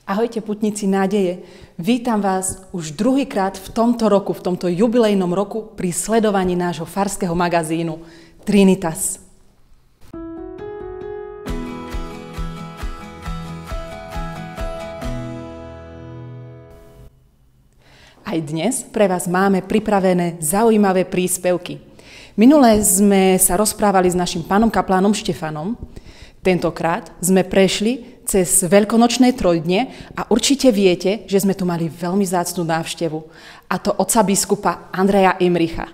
Ahojte putníci nádeje, vítam vás už druhýkrát v tomto roku, v tomto jubilejnom roku pri sledovaní nášho farského magazínu Trinitas. Aj dnes pre vás máme pripravené zaujímavé príspevky. Minulé sme sa rozprávali s našim pánom kaplánom Štefanom. Tentokrát sme prešli cez veľkonočné trojdne a určite viete, že sme tu mali veľmi vzácnu návštevu. A to otca biskupa Andreja Imricha.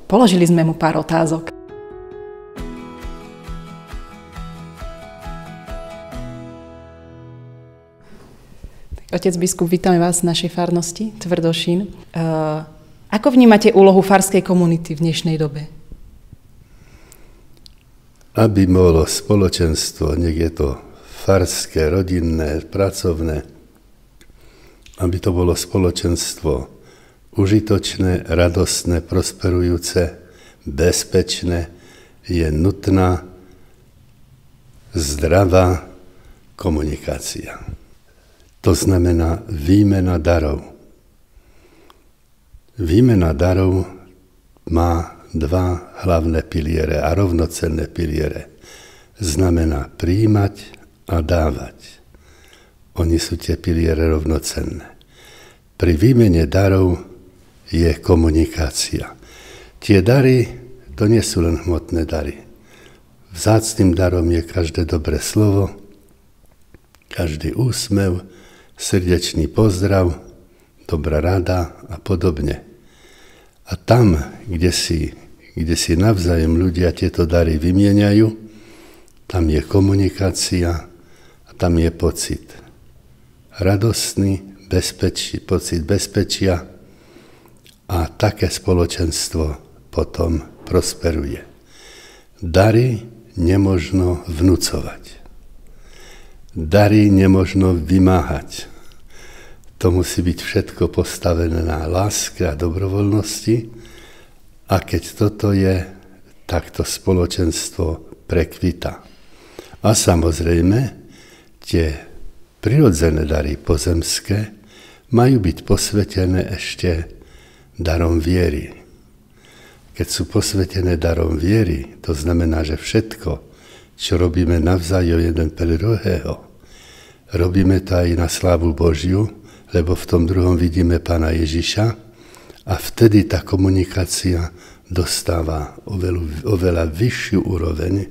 Položili sme mu pár otázok. Otec biskup, vítame vás v našej farnosti Tvrdošín. Ako vnímate úlohu farskej komunity v dnešnej dobe? Aby bolo spoločenstvo, nech je to farské, rodinné, pracovné, aby to bolo spoločenstvo užitočné, radostné, prosperujúce, bezpečné, je nutná zdravá komunikácia. To znamená výmena darov. Výmena darov má dva hlavné piliere a rovnocenné piliere. Znamená prijímať a dávať. Oni sú tie piliere rovnocenné. Pri výmene darov je komunikácia. Tie dary, to nie sú len hmotné dary. Vzácnym darom je každé dobré slovo, každý úsmev, srdečný pozdrav, dobrá rada a podobne. A tam, kde si navzájom ľudia tieto dary vymieňajú, tam je komunikácia a tam je pocit radostný, pocit bezpečia, a také spoločenstvo potom prosperuje. Dary nemožno vnúcovať. Dary nemožno vymáhať. To musí byť všetko postavené na láske a dobrovoľnosti. A keď toto je, tak to spoločenstvo prekvita. A samozrejme, tie prirodzené dary pozemské majú byť posvetené ešte darom viery. Keď sú posvetené darom viery, to znamená, že všetko, čo robíme navzájom jeden pre druhého, robíme to aj na slávu Božiu, lebo v tom druhom vidíme Pána Ježiša a vtedy tá komunikácia dostáva oveľa vyššiu úroveň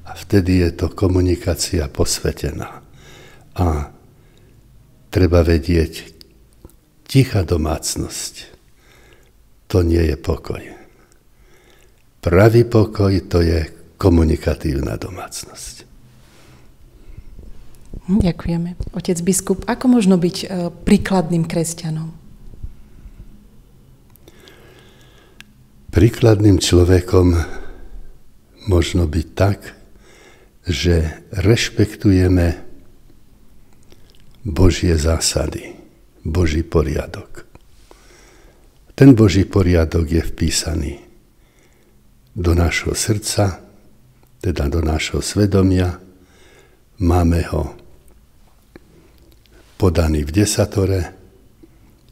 a vtedy je to komunikácia posvetená. A treba vedieť, tichá domácnosť, to nie je pokoj. Pravý pokoj, to je komunikatívna domácnosť. Ďakujeme. Otec biskup, ako možno byť príkladným kresťanom? Príkladným človekom možno byť tak, že rešpektujeme Božie zásady, Boží poriadok. Ten Boží poriadok je vpísaný do nášho srdca, teda do nášho svedomia. Máme ho podaný v desatore,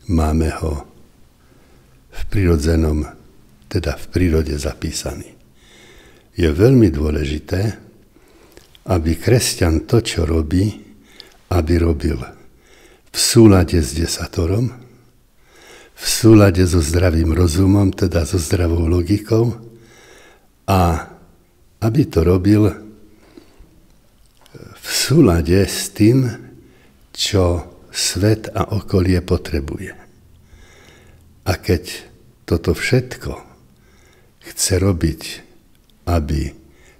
máme ho v prirodzenom, teda v prírode zapísaný. Je veľmi dôležité, aby kresťan to, čo robí, aby robil v súlade s desatorom, v súlade so zdravým rozumom, teda so zdravou logikou a aby to robil v súlade s tým, čo svet a okolie potrebuje. A keď toto všetko chce robiť, aby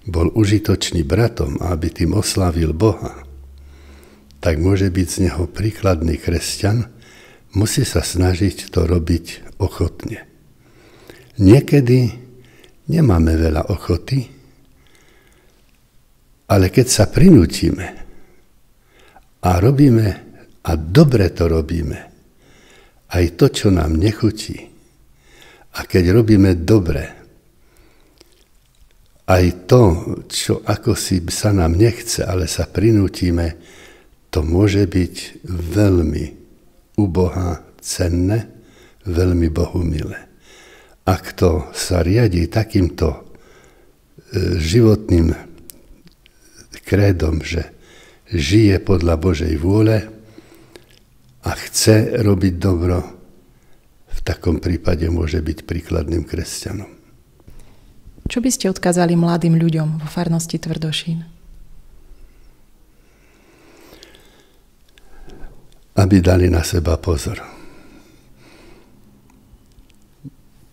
bol užitočný bratom a aby tým oslávil Boha, tak môže byť z neho príkladný kresťan, musí sa snažiť to robiť ochotne. Niekedy nemáme veľa ochoty, ale keď sa prinútime a robíme, a dobre to robíme, aj to, čo nám nechutí, a keď robíme dobre, aj to, čo ako si sa nám nechce, ale sa prinútime, to môže byť veľmi u Boha cenné, veľmi Bohu milé. Ak to sa riadi takýmto životným krédom, že žije podľa Božej vôle a chce robiť dobro, v takom prípade môže byť príkladným kresťanom. Čo by ste odkázali mladým ľuďom vo farnosti Tvrdošín? Aby dali na seba pozor.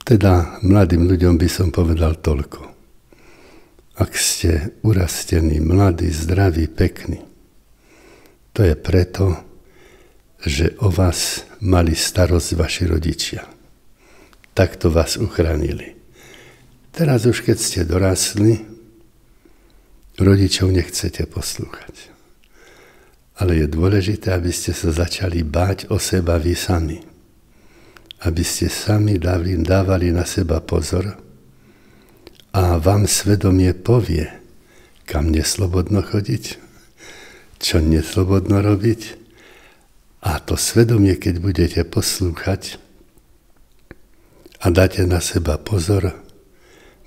Teda mladým ľuďom by som povedal toľko. Ak ste urastení, mladí, zdraví, pekní, to je preto, že o vás mali starosť vaši rodičia. Takto vás uchránili. Teraz už keď ste dorasli, rodičov nechcete poslúchať. Ale je dôležité, aby ste sa začali báť o seba vy sami. Aby ste sami dávali na seba pozor a vám svedomie povie, kam neslobodno chodiť, čo neslobodno robiť. A to svedomie, keď budete poslúchať a dáte na seba pozor,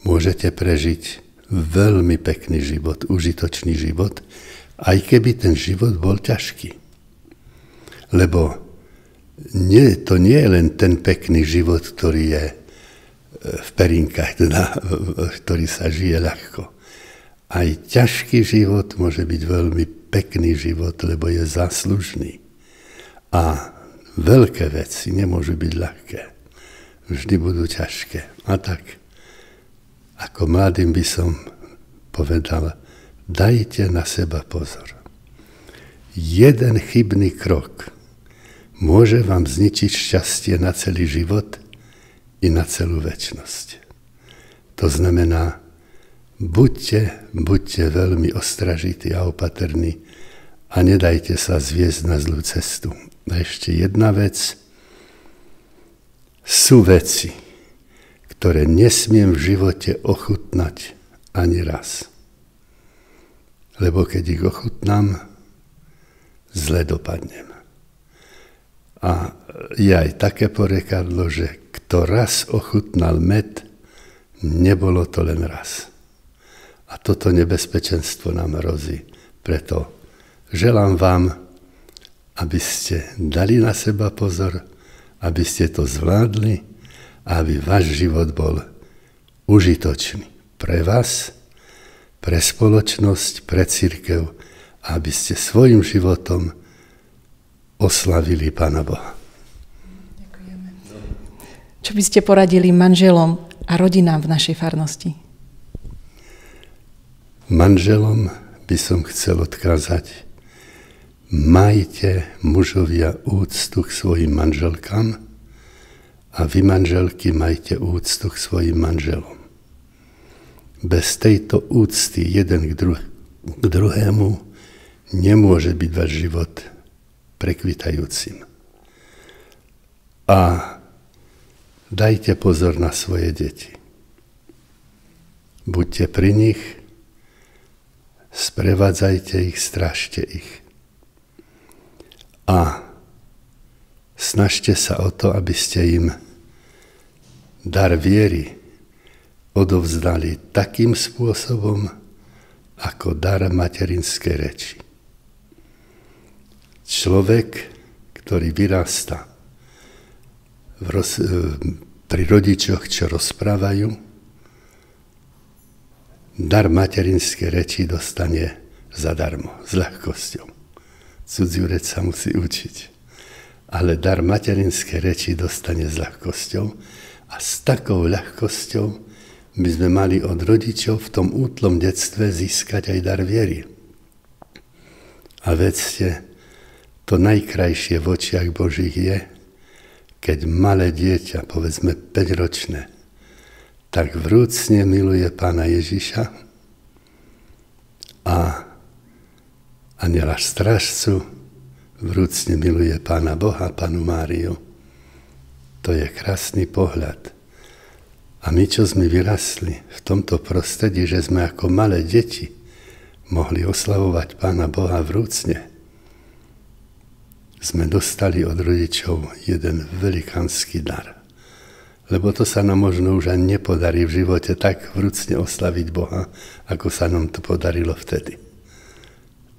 môžete prežiť veľmi pekný život, užitočný život, aj keby ten život bol ťažký. Lebo to nie je len ten pekný život, ktorý je v perinkách, teda, ktorý sa žije ľahko. Aj ťažký život môže byť veľmi pekný život, lebo je záslužný. A veľké veci nemôžu byť ľahké. Vždy budú ťažké. A tak, ako mladým by som povedal, dajte na seba pozor. Jeden chybný krok môže vám zničiť šťastie na celý život i na celú večnosť. To znamená, buďte veľmi ostražití a opatrní a nedajte sa zviesť na zlú cestu. A ešte jedna vec. Sú veci, ktoré nesmiem v živote ochutnať ani raz. Lebo keď ich ochutnám, zle dopadnem. A je aj také porekadlo, že kto raz ochutnal med, nebolo to len raz. A toto nebezpečenstvo nám hrozí. Preto želám vám, aby ste dali na seba pozor, aby ste to zvládli a aby váš život bol užitočný pre vás, pre spoločnosť, pre cirkev, a aby ste svojim životom oslavili Pána Boha. Ďakujeme. Čo by ste poradili manželom a rodinám v našej farnosti? Manželom by som chcel odkázať: majte, mužovia, úctu k svojim manželkám a vy, manželky, majte úctu k svojim manželom. Bez tejto úcty jeden k druhému nemôže byť váš život prekvitajúcim. A dajte pozor na svoje deti. Buďte pri nich, sprevádzajte ich, strážte ich. A snažte sa o to, aby ste im dar viery odovzdali takým spôsobom, ako dar materinskej reči. Človek, ktorý vyrastá pri rodičoch, čo rozprávajú, dar materinskej reči dostane zadarmo, s ľahkosťou. Cudziu reč sa musí učiť. Ale dar materinskej reči dostane s ľahkosťou a s takou ľahkosťou by sme mali od rodičov v tom útlom detstve získať aj dar viery. A vedzte, to najkrajšie v očiach Božích je, keď malé dieťa, povedzme 5-ročné, tak vrúcne miluje Pána Ježiša a anjela strážcu vrúcne miluje Pána Boha, Pannu Máriu. To je krásny pohľad. A my, čo sme vyrastli v tomto prostredí, že sme ako malé deti mohli oslavovať Pána Boha vrúcne, sme dostali od rodičov jeden velikánsky dar. Lebo to sa nám možno už ani nepodarí v živote tak vrúcne oslaviť Boha, ako sa nám to podarilo vtedy.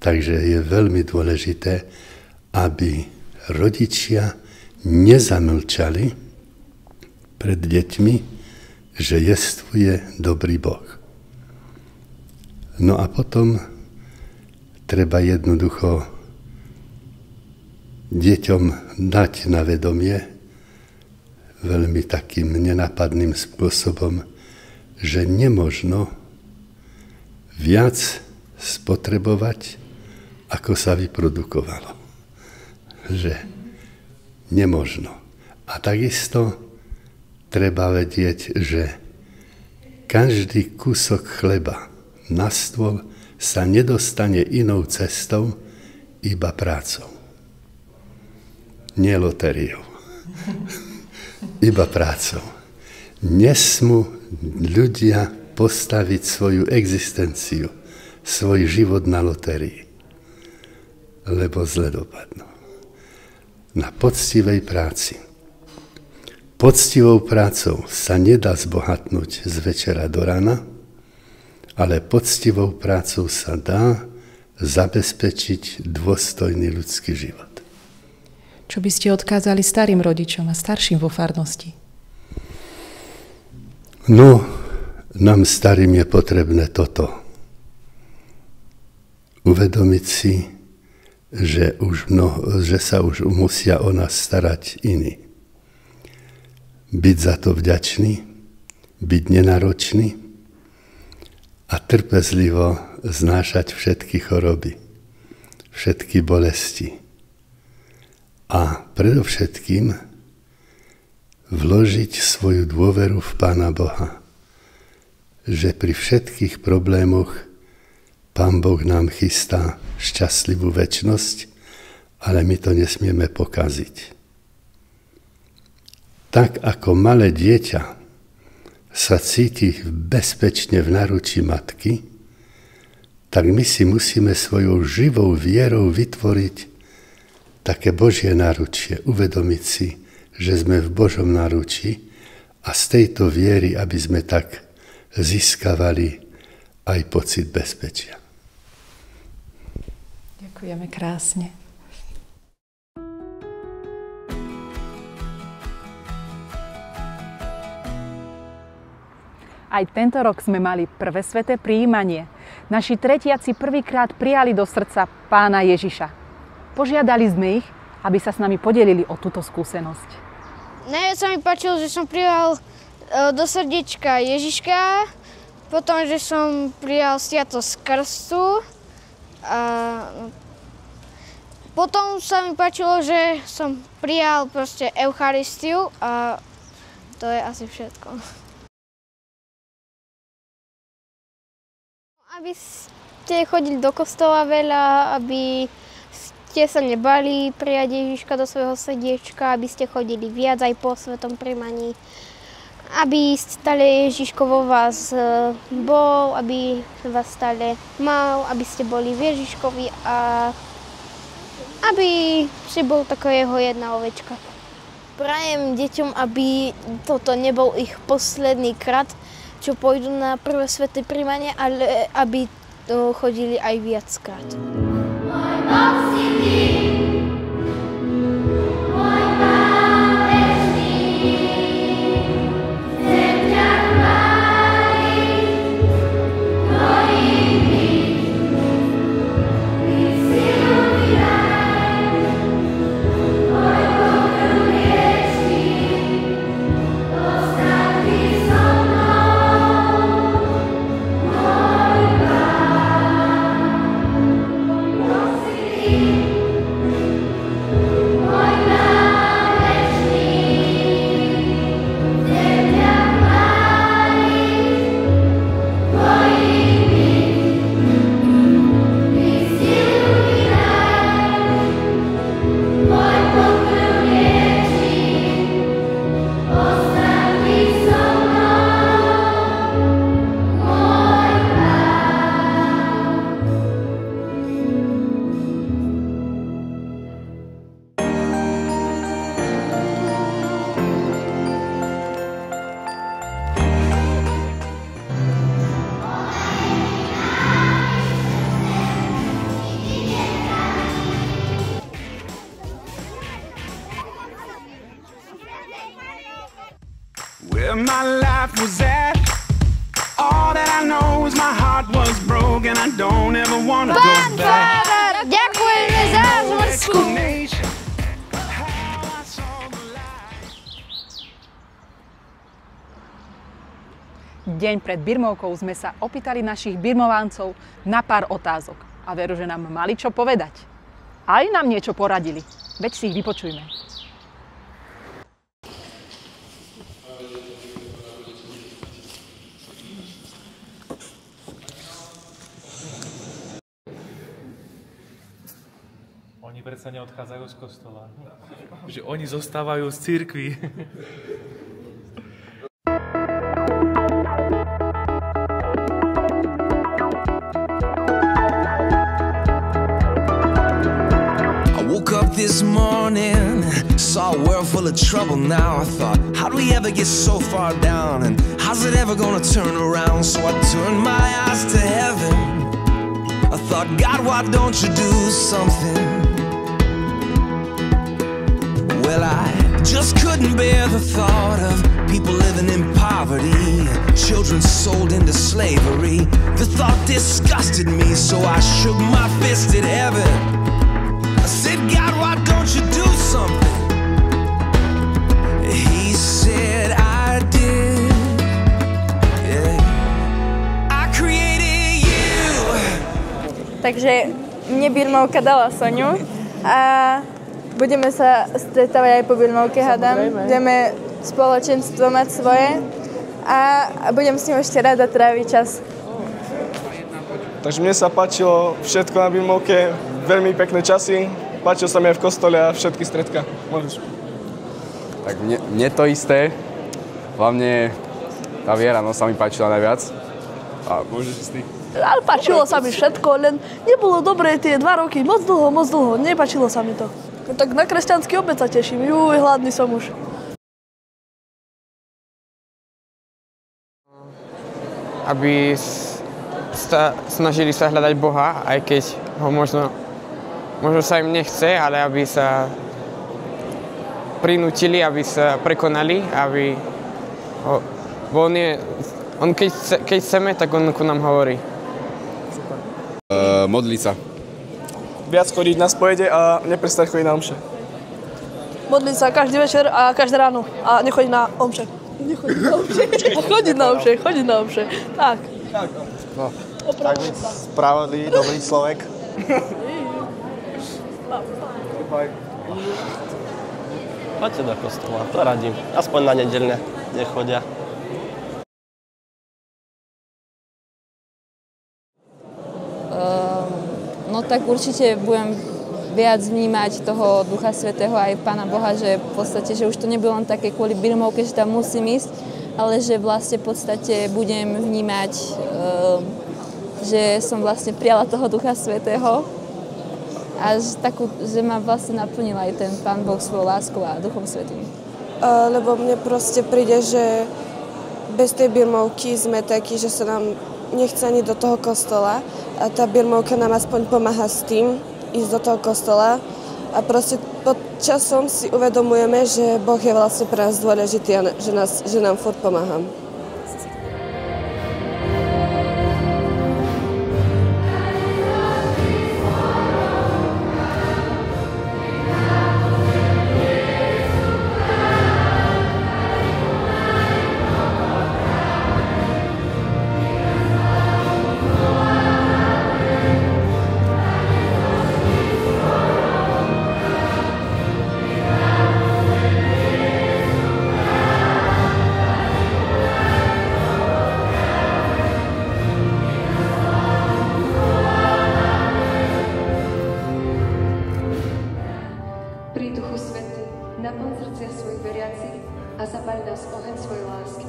Takže je veľmi dôležité, aby rodičia nezamlčali pred deťmi, že jestvuje dobrý Boh. No a potom treba jednoducho deťom dať na vedomie veľmi takým nenapadným spôsobom, že nemožno viac spotrebovať, ako sa vyprodukovalo. Že nemožno. A takisto treba vedieť, že každý kúsok chleba na stôl sa nedostane inou cestou, iba prácou. Nie lotériou. Iba prácou. Nesmú ľudia postaviť svoju existenciu, svoj život na lotérii, lebo zle dopadnú. Na poctivej práci. Poctivou prácou sa nedá zbohatnúť z večera do rana, ale poctivou prácou sa dá zabezpečiť dôstojný ľudský život. Čo by ste odkázali starým rodičom a starším vo farnosti? No, nám starým je potrebné toto. Uvedomiť si, že sa už musia o nás starať iní. Byť za to vďačný, byť nenáročný a trpezlivo znášať všetky choroby, všetky bolesti. A predovšetkým vložiť svoju dôveru v Pána Boha, že pri všetkých problémoch Pán Boh nám chystá šťastlivú večnosť, ale my to nesmieme pokaziť. Tak ako malé dieťa sa cíti bezpečne v náručí matky, tak my si musíme svojou živou vierou vytvoriť také Božie náručie, uvedomiť si, že sme v Božom náručí a z tejto viery, aby sme tak získavali aj pocit bezpečia. Ďakujeme krásne. Aj tento rok sme mali prvé sväté prijímanie. Naši tretiaci prvýkrát prijali do srdca Pána Ježiša. Požiadali sme ich, aby sa s nami podelili o túto skúsenosť. Najviac sa mi páčilo, že som prijal do srdiečka Ježiška, potom, že som prijal sviatosť krstu. Potom sa mi páčilo, že som prijal proste Eucharistiu a to je asi všetko. Aby ste chodili do kostola veľa, aby ste sa nebali prijať Ježiška do svojho srdiečka, aby ste chodili viac aj po svetom prijímaní, aby stále Ježiško vo vás bol, aby vás stále mal, aby ste boli v Ježiškovi a aby ste bol taká jeho jedna ovečka. Prajem deťom, aby toto nebol ich posledný krát, čo pôjdu na prvé sväté prijímanie, ale aby chodili aj viackrát. my life was at. All that I know is my heart was broken. I don't ever want to go back. Ďakujeme za zlsku. Deň pred birmovkou sme sa opýtali našich birmovancov na pár otázok. A veru, že nám mali čo povedať. Aj nám niečo poradili. Veď si ich vypočujme. Oni predsa neodchádzajú z kostola. Že oni zostávajú z cirkvi. This morning, saw a world full of trouble now. I thought, how do we ever get so far down? And how's it ever gonna turn around? So I turned my eyes to heaven. I thought, God, why don't you do something? Well, I just couldn't bear the thought of people living in poverty, children sold into slavery. The thought disgusted me, so I shook my fist at heaven. Said, God, why don't you do something? He said, I did. Yeah. I created you. Takže mne birmovka dala Soňu a budeme sa stretávať aj po birmovke, hádam. Budeme spoločenstvo mať svoje a budem s ním ešte rada tráviť čas. Takže mne sa páčilo všetko na birmovke, veľmi pekné časy. Páčilo sa mi aj v kostole a všetky stredka. Môžeš. Tak mne to isté. Hlavne tá viera sa mi páčila najviac. A môžeš si ty. Ale páčilo sa mi všetko, len nebolo dobré tie 2 roky. Moc dlho. Nepáčilo sa mi to. Tak na kresťanský obed sa teším. Hladný som už. Aby snažili sa hľadať Boha, aj keď ho možno sa im nechce, ale aby sa prinútili, aby sa prekonali, aby on keď chceme, tak on ku nám hovorí. Modliť sa. Viac chodiť na spojede a neprestať chodiť na omše. Modliť sa každý večer a každé ráno a nechodiť na omše. Chodiť na omše. Tak. No, tak byť spravodlivý, dobrý človek. Choďte do kostola, to radím. Aspoň na nedeľne nechodia. No tak určite budem viac vnímať toho Ducha Svätého aj Pána Boha, že v podstate, že už to nebude len také kvôli birmovke, že tam musím ísť, ale že vlastne v podstate budem vnímať, že som vlastne prijala toho Ducha Svätého. A že ma vlastne naplnil aj ten Pán Boh svojou láskou a Duchom Svätým. Lebo mne proste príde, že bez tej birmovky sme takí, že sa nám nechce ani do toho kostola a tá birmovka nám aspoň pomáha s tým ísť do toho kostola a proste pod časom si uvedomujeme, že Boh je vlastne pre nás dôležitý a že nám furt pomáha. naplň srdcia svojich veriacich a zapáľ nás oheň svojej lásky.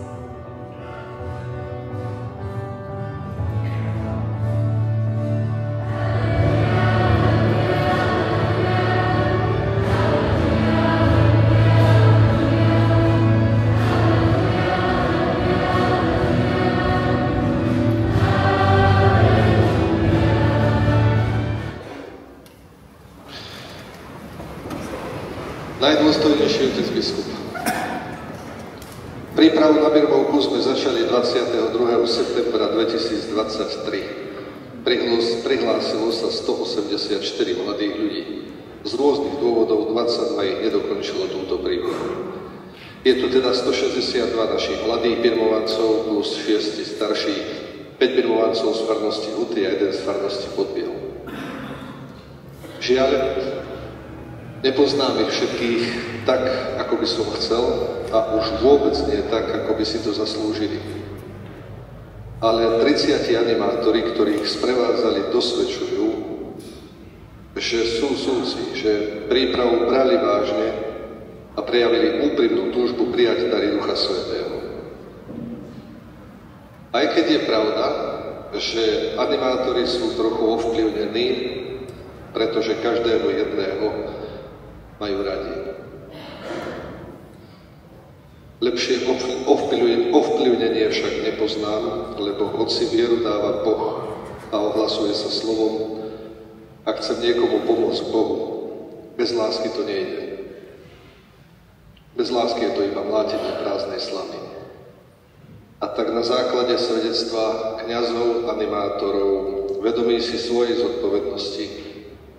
Najdôstojnejší otec biskup. Prípravu na birmovku sme začali 22. septembra 2023. Prihlásilo sa 184 mladých ľudí. Z rôznych dôvodov 22 ich nedokončilo túto prípravu. Je tu teda 162 našich mladých birmovancov plus 6 starších, 5 birmovancov z farnosti Huty a 1 z farnosti Podbiel. Žiaľ, nepoznám ich všetkých tak, ako by som chcel, a už vôbec nie tak, ako by si to zaslúžili. Ale 30 animátori, ktorí ich sprevádzali, dosvedčujú, že sú súci, že prípravu brali vážne a prejavili úprimnú túžbu prijať dary Ducha Svätého. Aj keď je pravda, že animátori sú trochu ovplyvnení, pretože každého jedného majú radi. Lepšie ovplyvnenie však nepoznám, lebo hoci vieru dáva Boh a ohlasuje sa slovom, ak chcem niekomu pomôcť Bohu, bez lásky to nejde. Bez lásky je to iba mlátenie prázdnej slamy. A tak na základe svedectva kňazov, animátorov, vedomí si svojej zodpovednosti,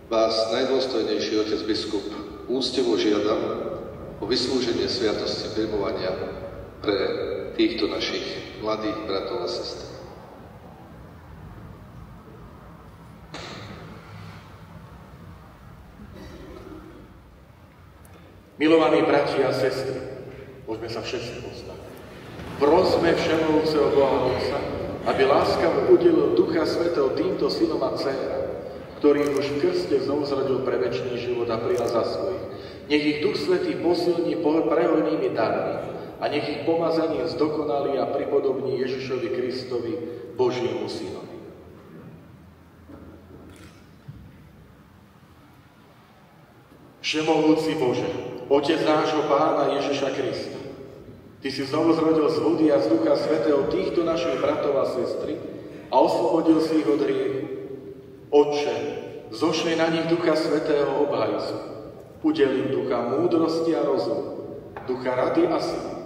vás, najdôstojnejší otec biskup, úctivo žiadam o vyslúženie sviatosti birmovania pre týchto našich mladých bratov a sestry. Milovaní bratia a sestry, poďme sa všetci postaviť. Prosme všemohúceho Boha Otca, aby láskavo udelil Ducha Svätého týmto synom a dcéram, ktorých už v krste znovuzrodil pre večný život a prijal za svojich. Nech ich Duch Svätý posilní prehojnými darmi a nech ich pomazaním zdokonalí a pripodobní Ježišovi Kristovi, Božiemu Synovi. Všemohúci Bože, Otec nášho Pána Ježiša Krista, Ty si znovuzrodil z vody a z Ducha Svätého týchto našich bratov a sestry a oslobodil si ich od hriechu. Otče, zošli na nich Ducha Svätého obhajcu. Udel im ducha múdrosti a rozumu, ducha rady a sily,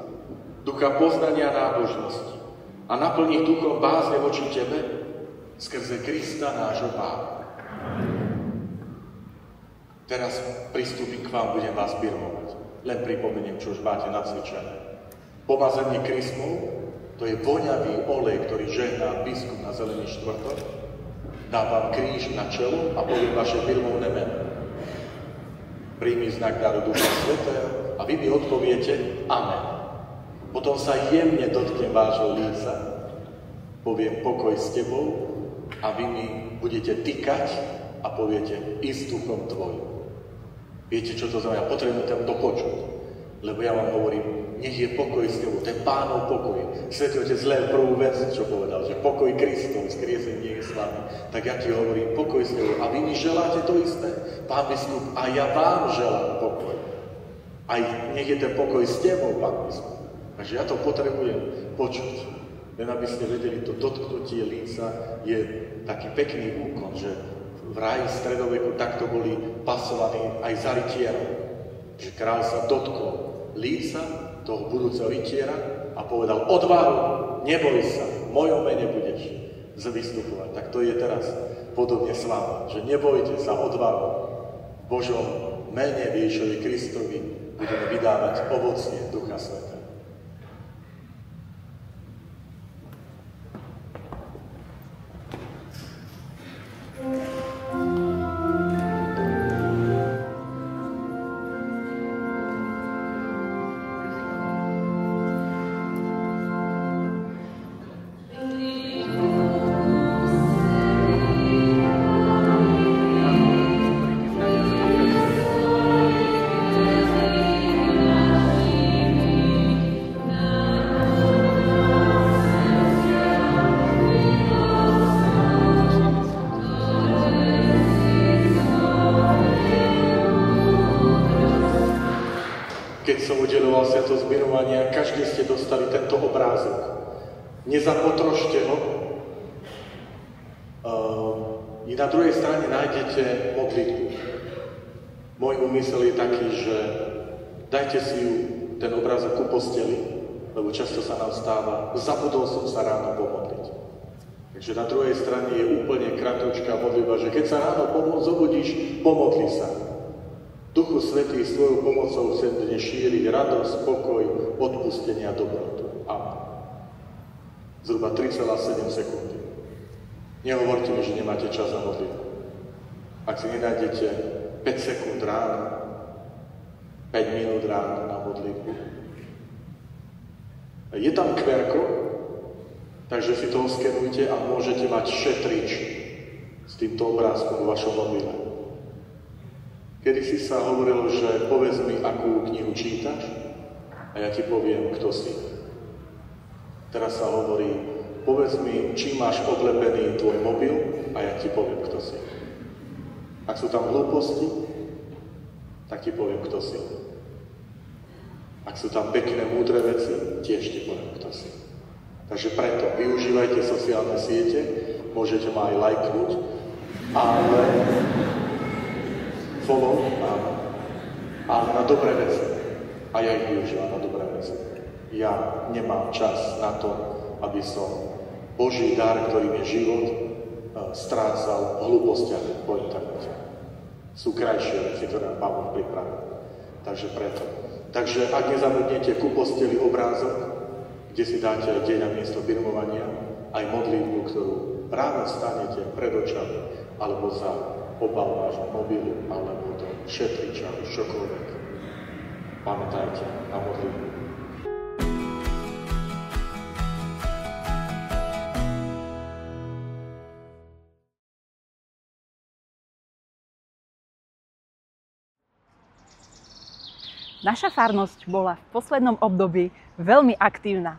ducha poznania a nábožnosti a naplň ich duchom bázne voči Tebe skrze Krista nášho Pána. Teraz pristúpim k vám, budem vás birmovať. Len pripomeniem, čo už máte nacvičené. Pomazanie krysmou, to je voňavý olej, ktorý žehná biskup na Zelený štvrtok. Dávam kríž na čelo a poviem vaše birmovné meno. Príjmi znak daru Ducha Svätého a vy mi odpoviete Amen. Potom sa jemne dotknem vášho líca, poviem pokoj s tebou a vy mi budete tykať a poviete i s duchom tvojim. Viete, čo to znamená? Potrebujem to počuť, lebo ja vám hovorím, nech je pokoj s tebou, ten Pánov pokoj. Svätý Otec len prvú vec, čo povedal, že pokoj Kristov, skriesenie je s vami. Tak ja ti hovorím, pokoj s tebou. A vy mi želáte to isté. Pán biskup, a ja vám želám pokoj. Aj nech je ten pokoj s tebou, pán biskup. Takže ja to potrebujem počuť. Len aby ste vedeli, to dotknutie líca je taký pekný úkon, že v ráji stredoveku takto boli pasovaní aj za rytierov. Že kráľ sa dotkol líca toho budúceho rytiera a povedal, odvahu, neboj sa, v mojom mene budeš vystupovať. Tak to je teraz podobne s vami, že nebojte sa, odvahu. V Božom mene Ježišovi Kristovi budeme vydávať ovocie Ducha Svätého. Každý ste dostali tento obrázok. Nezapotrošte ho. I na druhej strane nájdete modlitbu. Môj úmysel je taký, že dajte si ju, ten obrázok ku posteli Lebo často sa nám stáva, zabudol som sa ráno pomodliť. Takže na druhej strane je úplne kratučká modlitba, že keď sa ráno zobudíš, pomodli sa. Duchu Svätý svojou pomocou chcem dnes šíriť radosť, pokoj, odpustenie a dobrotu. Amen. Zhruba 3,7 sekundy. Nehovorte mi, že nemáte čas na modlitbu. Ak si nenájdete 5 sekúnd ráno, 5 minút ráno na modlitbu. Je tam QR kód, takže si to skenujte a môžete mať šetrič s týmto obrázkom vo vašom mobile. Kedysi sa hovorilo, že povedz mi, akú knihu čítaš a ja ti poviem, kto si. Teraz sa hovorí, povedz mi, čím máš oblepený tvoj mobil a ja ti poviem, kto si. Ak sú tam hlúposti, tak ti poviem, kto si. Ak sú tam pekné, múdre veci, tiež ti poviem, kto si. Takže preto využívajte sociálne siete, môžete ma aj lajknúť, ale follow, ale na dobré veci. A ja ich využívam na dobré veci. Ja nemám čas na to, aby som Boží dar, ktorým je život, strácal v hlúpostiach po internete. Sú krajšie veci, ktoré nám Pán Boh pripravil. Takže preto. Takže ak nezabudnete ku posteli obrázok, kde si dáte aj deň a miesto birmovania, aj modlitbu, ktorú ráno stanete pred očami, alebo za obal vášho mobilu, alebo do šetriča, čokoľvek. Pamätajte na modlitbu. Naša farnosť bola v poslednom období veľmi aktívna.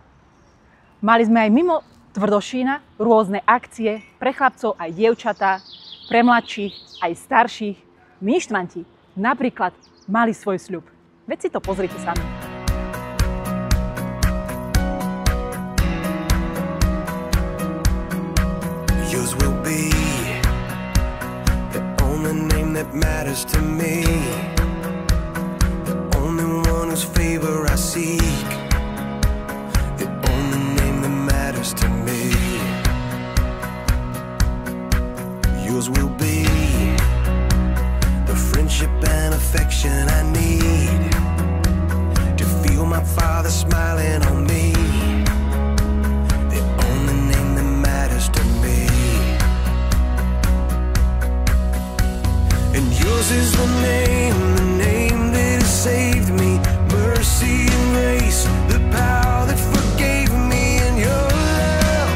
Mali sme aj mimo Tvrdošína rôzne akcie pre chlapcov aj dievčatá, pre mladších aj starších. Ministranti napríklad mali svoj sľub. Veď si to pozrite sami. Yours will be the only name that matters to me. Whose favor I seek, the only name that matters to me. Yours will be the friendship and affection I need to feel my Father smiling on me, the only name that matters to me. And yours is the name that has saved me. Mercy and grace, the power that forgave me, and your love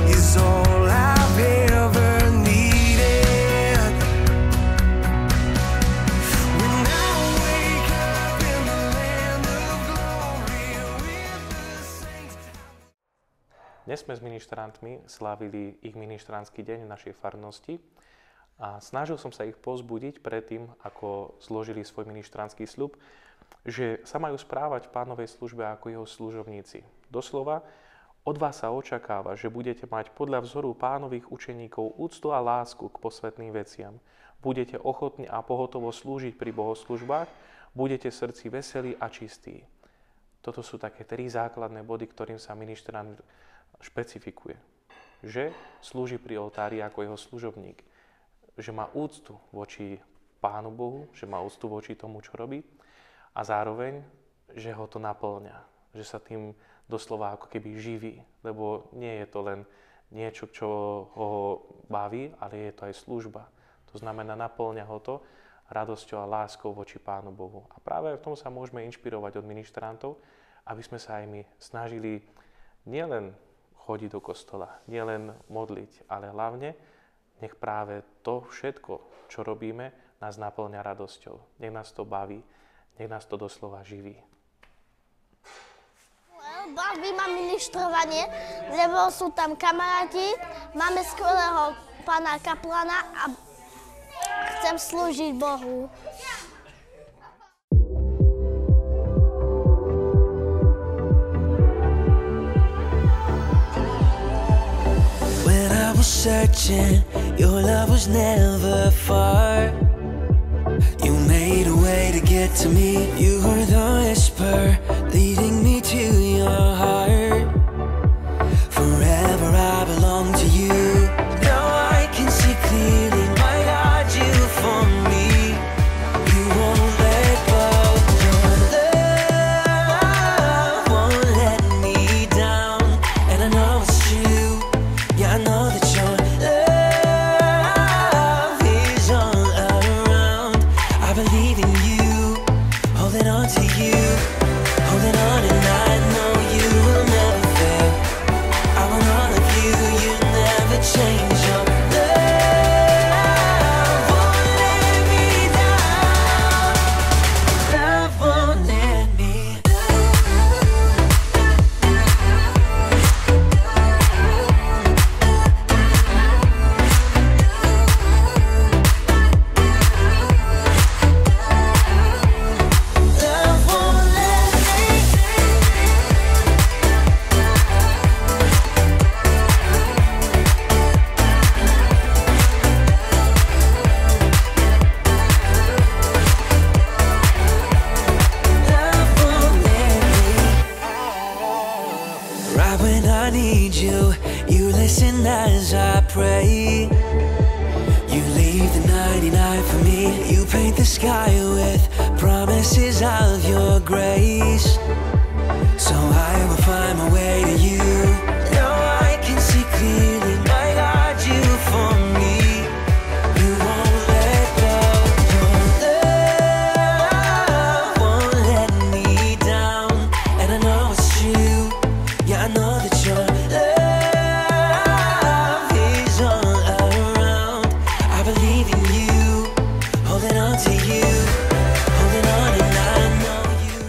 is all I've ever needed. When I wake up in the land of glory with the saints. Dnes sme s ministrantmi slávili ich ministránsky deň v našej farnosti a snažil som sa ich povzbudiť predtým, ako zložili svoj ministránsky sľub, že sa majú správať v Pánovej službe ako jeho služobníci. Doslova, od vás sa očakáva, že budete mať podľa vzoru Pánových učeníkov úctu a lásku k posvätným veciam. Budete ochotní a pohotovo slúžiť pri bohoslužbách, budete v srdci veselí a čistí. Toto sú také 3 základné body, ktorým sa ministrant špecifikuje. Že slúži pri oltári ako jeho služobník, že má úctu voči Pánu Bohu, že má úctu voči tomu, čo robí, a zároveň, že ho to naplňa, že sa tým doslova ako keby živí, lebo nie je to len niečo, čo ho baví, ale je to aj služba. To znamená, naplňa ho to radosťou a láskou voči Pánu Bohu. A práve v tom sa môžeme inšpirovať od ministrantov, aby sme sa aj my snažili nielen chodiť do kostola, nielen modliť, ale hlavne nech práve to všetko, čo robíme, nás naplňa radosťou. Nech nás to baví, nech nás to doslova živí. Baví ma ministrovanie, lebo sú tam kamaráti, máme skvelého pána kaplana a chcem slúžiť Bohu. When I was searching, your love was never far. You made a way to get to me. You were the whisper leading me to your heart. You paint the sky with promises of your grace. So I will find my way to you. Now I can see clearly, my God, you for me. You won't let go. Your love won't let me down. And I know it's true. Yeah, I know that your love is all around. I believe in you, holding on to you, holding on, and I know you.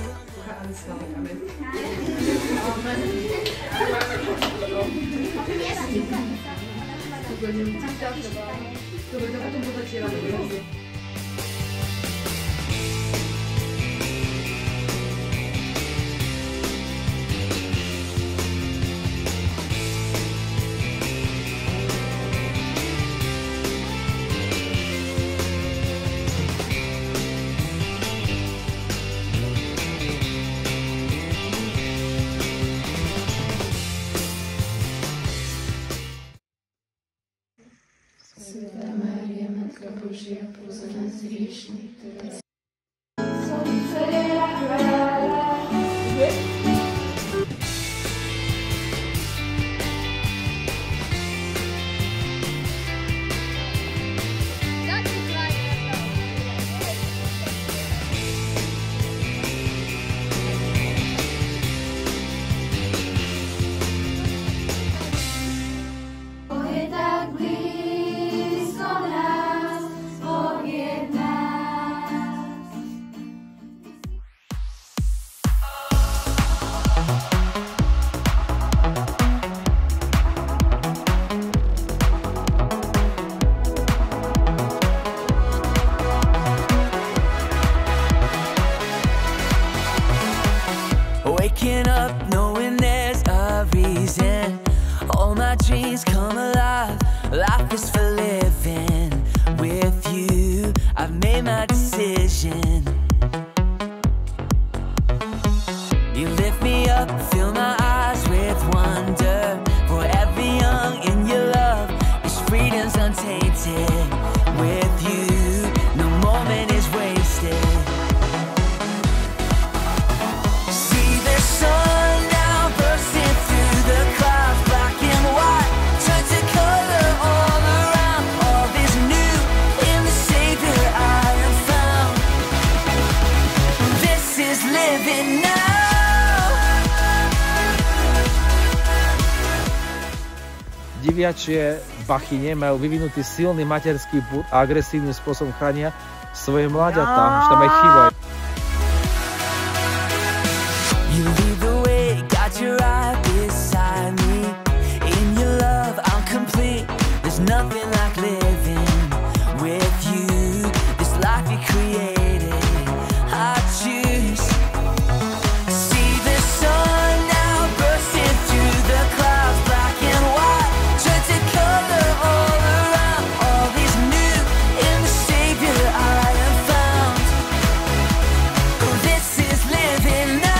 Svätá Mária, Matka Božia, pros nás hriešnych, teraz Waking up knowing there's a reason. All my dreams come alive. Life is for living. With you, I've made my decision. You lift me up, fill my eyes with wonder. Forever young in your love, this freedom's untainted. With you, no moment is wasted. Diviačie bachyne majú vyvinutý silný materský pud a agresívnym spôsobom chránia svoje mláďatá, že tam aj chýbajú. You lead the way, got your eye beside me. In your love, I'm complete. There's nothing like living with you. This life you created, I choose. See the sun now bursting through the clouds, black and white, turn to color all around. All is new in the Savior I have found. This is living now.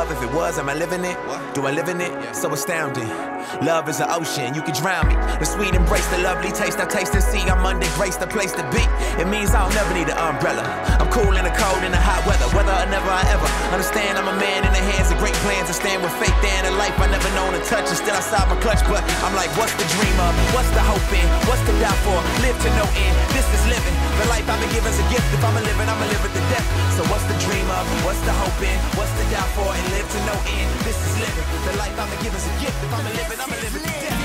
If it was, am I living it? Do I live in it? So astounding. Love is an ocean, you can drown me. The sweet embrace, the lovely taste, I taste and see. I'm under grace, the place to be. It means I'll never need an umbrella. I'm cool in the cold, in the hot weather. Whether or never I ever understand, I'm a man in the hands of great plans. I stand with faith there in a life I never known to touch. And still outside my clutch, but I'm like, what's the dream of? What's the hope in? What's to die for? Live to no end. This is living. The life I've been given's a gift. If I'm a living, I'ma live it to death. So what's the dream of? What's the hope in? What's to die for? And live to no end. This is living. The life I've been given's a gift. If I'm a living, I'ma live it to death.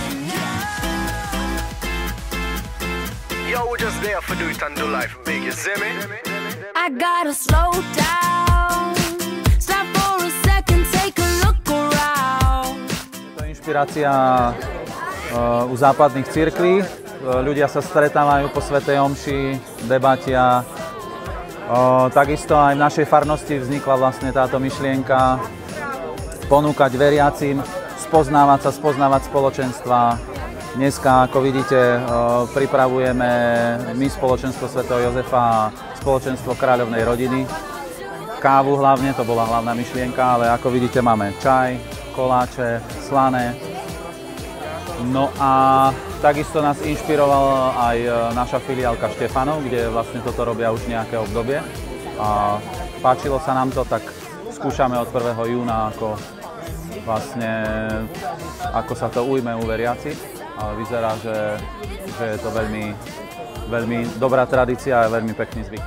Yo, we're just there for do it and do life big, you see me? I gotta slow down, stop for a second, take a look around. Je to inšpirácia u západných cirkví, ľudia sa stretávajú po svätej omši, debatia. Takisto aj v našej farnosti vznikla vlastne táto myšlienka ponúkať veriacim, spoznávať spoločenstva. Dneska, ako vidíte, pripravujeme my spoločenstvo svätého Jozefa a spoločenstvo kráľovnej rodiny. Kávu hlavne, to bola hlavná myšlienka, ale ako vidíte, máme čaj, koláče, slané. No a takisto nás inšpirovala aj naša filiálka Štefanov, kde vlastne toto robia už nejaké obdobie. A páčilo sa nám to, tak skúšame od 1. júna, ako sa to ujme u veriacich. Ale vyzerá, že je to veľmi dobrá tradícia a veľmi pekný zvyk.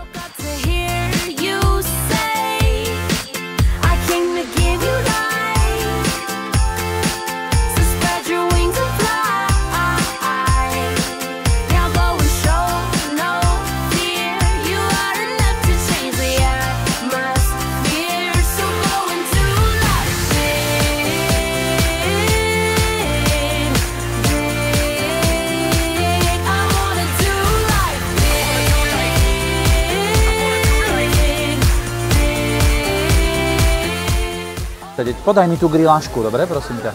Podaj mi tú grilášku, dobre, prosím ťa.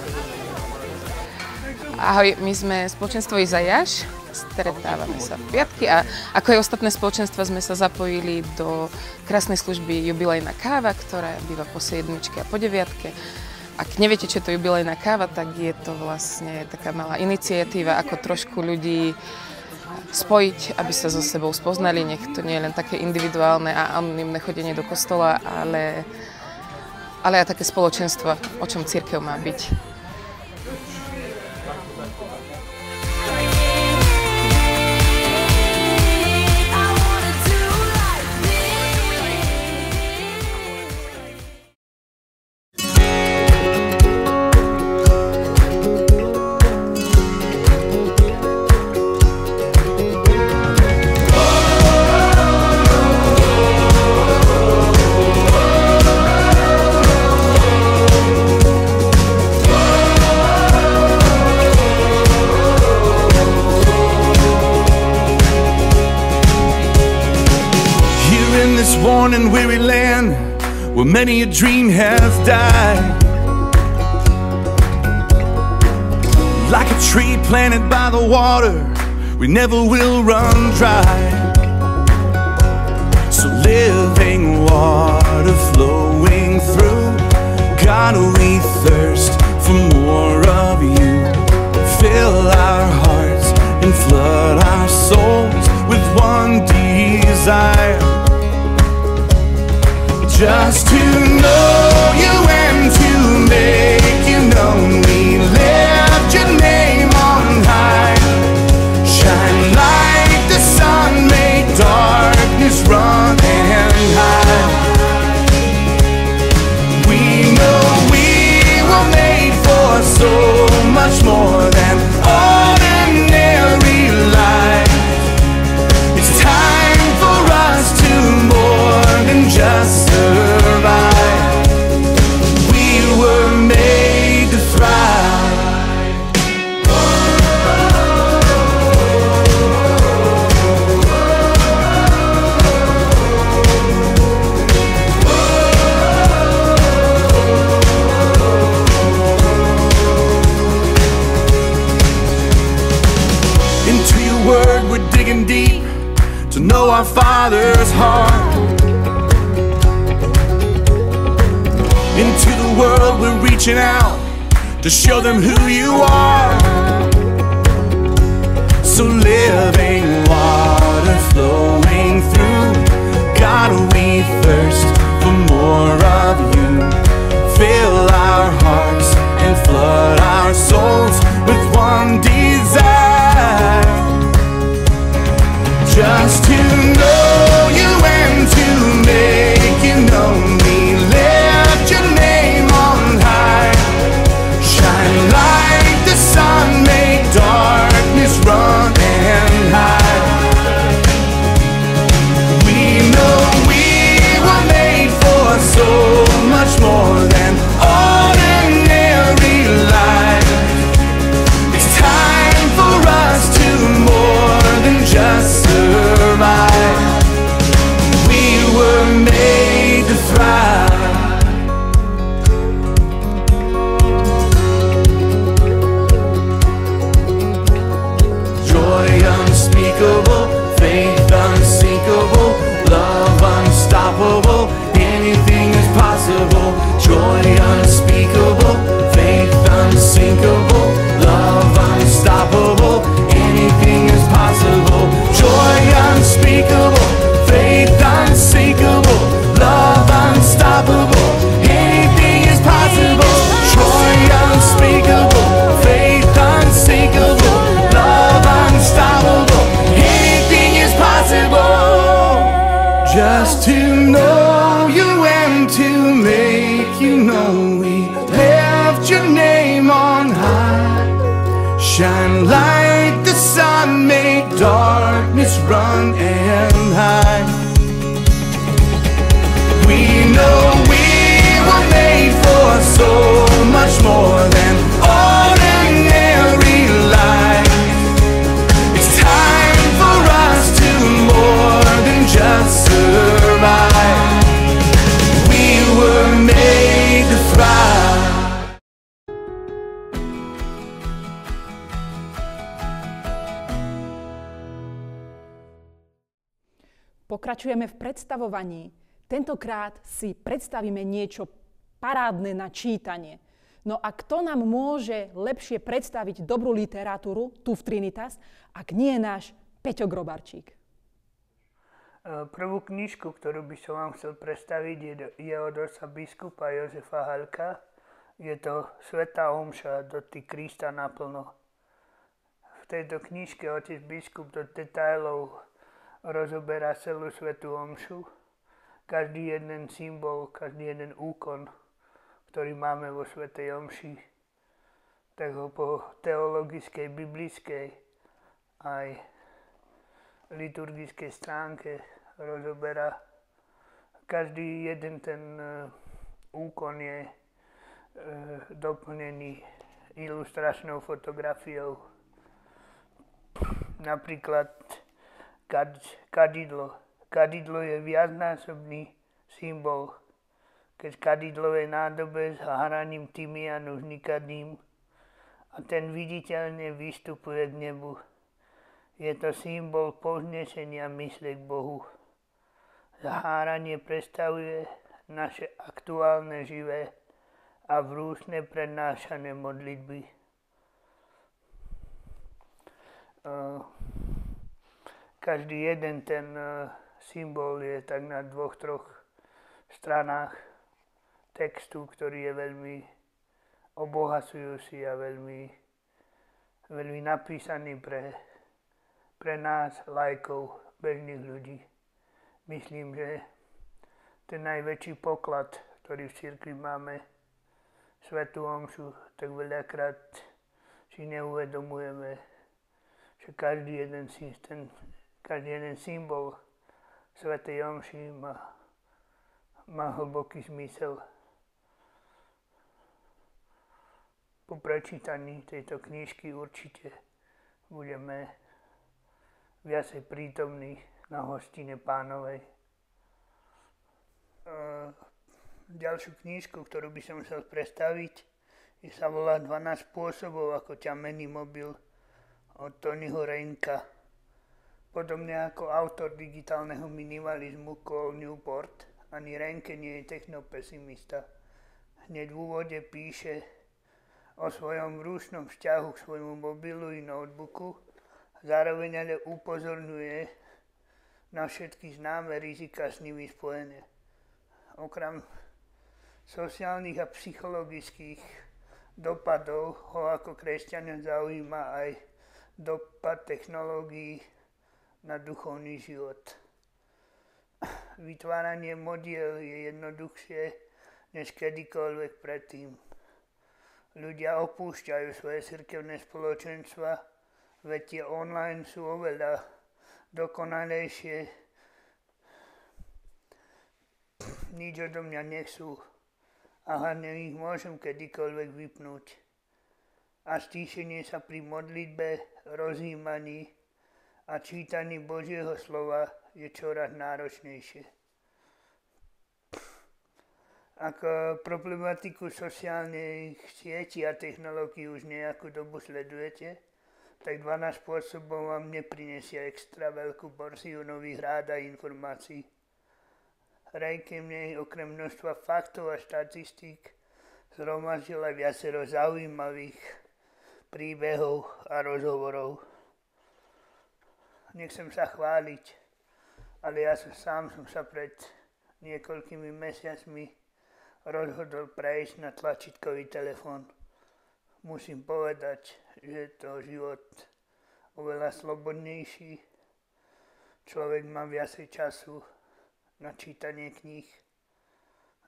Ahoj, my sme spoločenstvo Izajáš, stretávame sa v piatky a ako aj ostatné spoločenstva sme sa zapojili do krásnej služby Jubilejná káva, ktorá býva po 7. a po 9. Ak neviete, čo je to jubilejná káva, tak je to vlastne taká malá iniciatíva, ako trošku ľudí spojiť, aby sa so sebou spoznali. Nech to nie je len také individuálne a anonymné chodenie do kostola, ale aj také spoločenstvo, o čom cirkev má byť. Worn and weary land where many a dream has died. Like a tree planted by the water, we never will run dry. So living water flowing through, God, we thirst for more of you. Fill our hearts and flood our souls with one desire. Just to know you and to make you known, we lift your name on high. Shine like the sun, make darkness run and hide. We know we were made for so much more than ordinary life. It's time for us to more than just survive. We were made to thrive. Into your word we're digging deep to know our Father's heart. Into the world we're reaching out to show them who you are. So living water flowing through, God, we thirst for more of you. Fill our hearts and flood our souls with one desire. Just to know you and to make you known, we lift your name on high. Shine like the sun, make darkness run and hide. We know we were made for so much more than ordinary life. It's time for us to more just to know you and to make you know we left your name on high. Shine like the sun, make darkness run and hide. We know we were made for so much more than ordinary life. It's time for us to more than just survive. We were made to thrive. Pokračujeme v predstavovaní. Tentokrát si predstavíme niečo parádne na čítanie. No a kto nám môže lepšie predstaviť dobrú literatúru tu v Trinitas, ak nie náš Peťo Grobarčík? Prvú knižku, ktorú by som vám chcel predstaviť, je od otca biskupa Jozefa Halka. Je to Svätá omša do Krista naplno. V tejto knižke otec biskup do detailov rozoberá celú svätú omšu, každý jeden symbol, každý jeden úkon, ktorý máme vo svätej omši, tak ho po teologickej, biblickej aj liturgickej stránke rozoberá. Každý jeden ten úkon je doplnený ilustračnou fotografiou. Napríklad kadidlo. Kadidlo je viacnásobný symbol. Keď v kadidlovej nádobe s hraním tymianu vzniká dým a ten viditeľne vystupuje k nebu. Je to symbol povznesenia mysle k Bohu. Zháranie predstavuje naše aktuálne živé a vrúcne prednášané modlitby. Každý jeden ten symbol je tak na 2-3 stranách textu, ktorý je veľmi obohacujúci a veľmi napísaný pre nás, laikov, bežných ľudí. Myslím, že ten najväčší poklad, ktorý v cirkvi máme, svätú omšu, tak veľakrát si neuvedomujeme, že každý jeden symbol svätej omši má hlboký zmysel. Po prečítaní tejto knižky určite budeme viacej prítomní na hostine Pánovej. Ďalšiu knižku, ktorú by som chcel predstaviť, sa volá 12 spôsobov, ako ťa mení mobil od Tonyho Reinka. Podobne ako autor digitálneho minimalizmu Cal Newport, ani Reinke nie je technopesimista. Hneď v úvode píše o svojom vrúcnom vzťahu k svojmu mobilu i notebooku, zároveň ale upozorňuje na všetky známe rizika s nimi spojené. Okrem sociálnych a psychologických dopadov ho ako kresťania zaujíma aj dopad technológií na duchovný život. Vytváranie modiel je jednoduchšie než kedykoľvek predtým. Ľudia opúšťajú svoje cirkevné spoločenstva, veď tie online sú oveľa dokonalejšie. Nič odo mňa nechcú a hlavne ich môžem kedykoľvek vypnúť. A stíšenie sa pri modlitbe, rozjímaní a čítaní Božieho slova je čoraz náročnejšie. Ak problematiku sociálnych sietí a technológií už nejakú dobu sledujete, tak 12 spôsobov vám neprinesie extra veľkú porciu nových rád a informácií. Reinke v nej okrem množstva faktov a štatistík zhromaždila viacero zaujímavých príbehov a rozhovorov. Nechcem sa chváliť, ale ja sám som sa pred niekoľkými mesiacmi rozhodol prejsť na tlačítkový telefón. Musím povedať, že je to život oveľa slobodnejší. Človek má viacej času na čítanie kníh,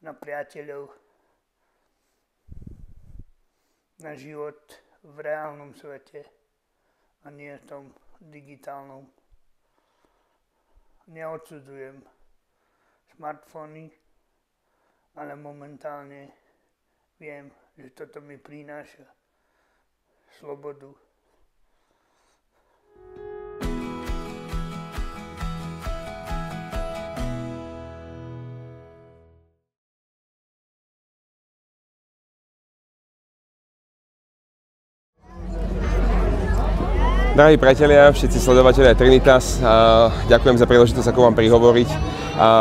na priateľov, na život v reálnom svete a nie v tom digitálnom. Neodsudzujem smartfóny, ale momentálne viem, že toto mi prináša slobodu. Drahí priatelia, všetci sledovatelia Trinitas, ďakujem za príležitosť ako vám prihovoriť.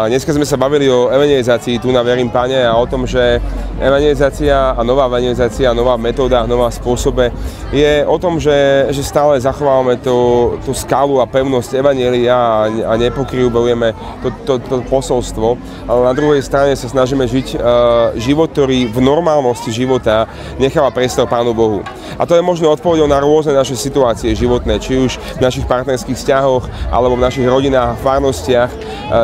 Dneska sme sa bavili o evangelizácii tu na Verím Pane a o tom, že evangelizácia a nová evangelizácia, nová metóda, nová spôsobe je o tom, že stále zachovávame tú skalu a pevnosť evanjelia a nepokryvujeme to posolstvo, ale na druhej strane sa snažíme žiť život, ktorý v normálnosti života necháva priestor Pánu Bohu. A to je možno odpoveďou na rôzne naše situácie životné, či už v našich partnerských vzťahoch alebo v našich rodinách a farnostiach.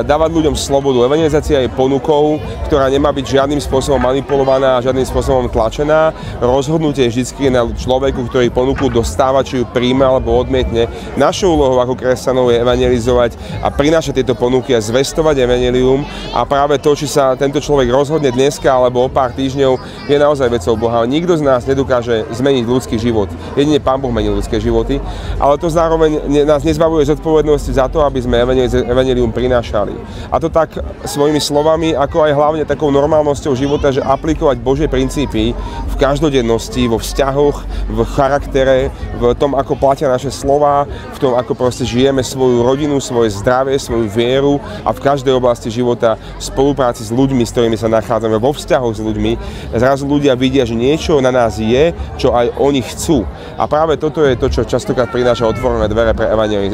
Dávať ľuďom slobodu. Evangelizácia je ponukou, ktorá nemá byť žiadnym spôsobom manipulovaná a žiadnym spôsobom tlačená. Rozhodnutie je vždy na človeku, ktorý ponuku dostáva, či ju príjme alebo odmietne. Našou úlohou ako kresťanov je evangelizovať a prinášať tieto ponuky a zvestovať evanjelium. A práve to, či sa tento človek rozhodne dneska alebo o pár týždňov, je naozaj vecou Boha. Nikto z nás nedokáže zmeniť ľudský život. Jedine Pán Boh mení ľudské životy. Ale to zároveň nás nezbavuje zodpovednosti za to, aby sme evanjelium prinášali. A to tak svojimi slovami, ako aj hlavne takou normálnosťou života, že aplikovať Božie princípy v každodennosti, vo vzťahoch, v charaktere, v tom, ako platia naše slová, v tom, ako proste žijeme svoju rodinu, svoje zdravie, svoju vieru a v každej oblasti života v spolupráci s ľuďmi, s ktorými sa nachádzame, vo vzťahoch s ľuďmi. Zrazu ľudia vidia, že niečo na nás je, čo aj oni chcú. A práve toto je to, čo častokrát prináša otvorené dvere pre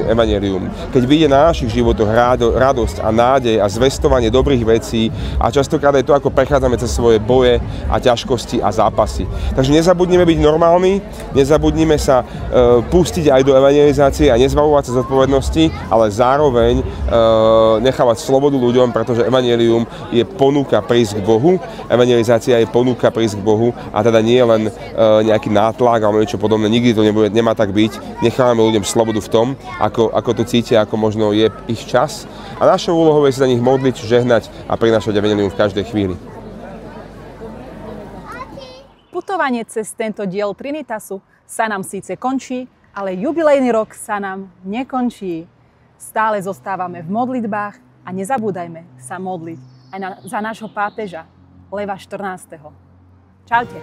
evanjelium. Keď vidie na našich životoch radosť a nádej a zvestovanie dobrých vecí a častokrát aj to, ako prechádzame cez svoje boje a ťažkosti a zápasy. Takže nezabudnime byť normálni, nezabudnime sa pustiť aj do evangelizácie a nezbavovať sa zodpovednosti, ale zároveň nechávať slobodu ľuďom, pretože evanjelium je ponuka prísť k Bohu, evangelizácia je ponuka prísť k Bohu a teda nie len nejaký nátlak alebo niečo podobné, nikdy to nemá tak byť. Nechávame ľuďom slobodu v tom, ako to cítia, ako možno je ich čas. A našou úlohou je sa za nich modliť, žehnať a prinášať evanjelium v každej chvíli. Putovanie cez tento diel Trinitasu sa nám síce končí, ale jubilejný rok sa nám nekončí. Stále zostávame v modlitbách a nezabúdajme sa modliť aj za nášho pápeža, Leva 14. Čaute.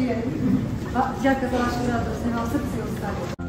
žije. Ďakujem za vašu radosť, nemám v srdci ostať.